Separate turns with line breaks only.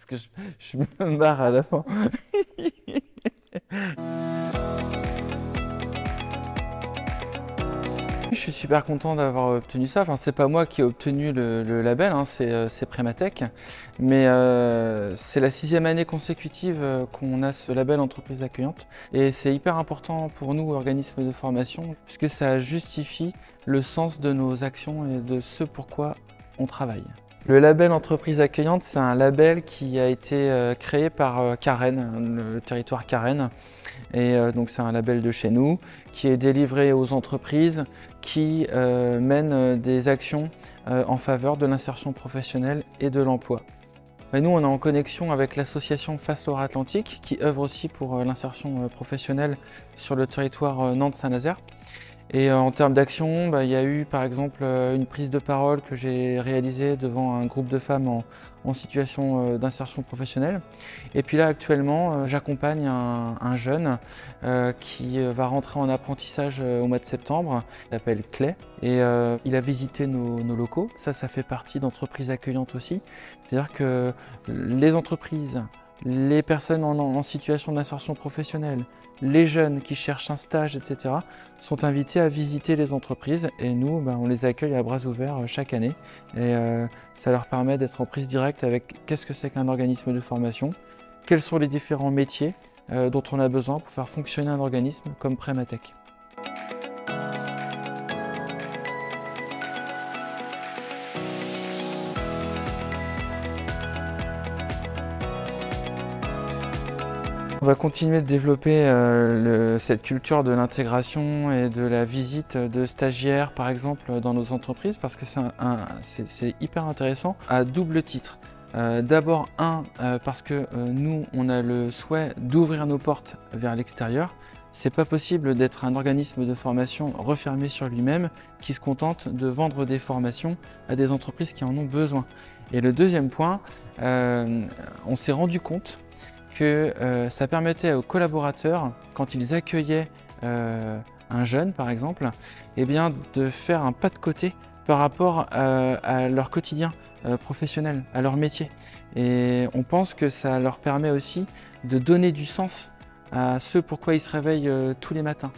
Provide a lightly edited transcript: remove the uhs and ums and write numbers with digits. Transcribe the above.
Parce que je me marre à la fin. Je suis super content d'avoir obtenu ça. Enfin, c'est pas moi qui ai obtenu le label, hein, c'est Prématech. Mais c'est la 6e année consécutive qu'on a ce label entreprise accueillante. Et c'est hyper important pour nous, organismes de formation, puisque ça justifie le sens de nos actions et de ce pourquoi on travaille. Le label entreprise accueillante, c'est un label qui a été créé par Carène, le territoire Carène. Et donc c'est un label de chez nous qui est délivré aux entreprises qui mènent des actions en faveur de l'insertion professionnelle et de l'emploi. Nous, on est en connexion avec l'association Face Loire-Atlantique qui œuvre aussi pour l'insertion professionnelle sur le territoire Nantes-Saint-Nazaire. Et en termes d'action, il y a eu par exemple une prise de parole que j'ai réalisée devant un groupe de femmes en situation d'insertion professionnelle. Et puis là actuellement, j'accompagne un jeune qui va rentrer en apprentissage au mois de septembre. Il s'appelle Clay et il a visité nos locaux. Ça fait partie d'entreprises accueillantes aussi. C'est-à-dire que les entreprises, les personnes en situation d'insertion professionnelle, les jeunes qui cherchent un stage, etc., sont invités à visiter les entreprises et nous, on les accueille à bras ouverts chaque année et ça leur permet d'être en prise directe avec qu'est-ce que c'est qu'un organisme de formation, quels sont les différents métiers dont on a besoin pour faire fonctionner un organisme comme Prématech. On va continuer de développer cette culture de l'intégration et de la visite de stagiaires, par exemple, dans nos entreprises, parce que c'est hyper intéressant à double titre. D'abord, parce que nous, on a le souhait d'ouvrir nos portes vers l'extérieur. C'est pas possible d'être un organisme de formation refermé sur lui-même qui se contente de vendre des formations à des entreprises qui en ont besoin. Et le deuxième point, on s'est rendu compte que ça permettait aux collaborateurs, quand ils accueillaient un jeune par exemple, de faire un pas de côté par rapport à leur quotidien professionnel, à leur métier. Et on pense que ça leur permet aussi de donner du sens à ce pourquoi ils se réveillent tous les matins.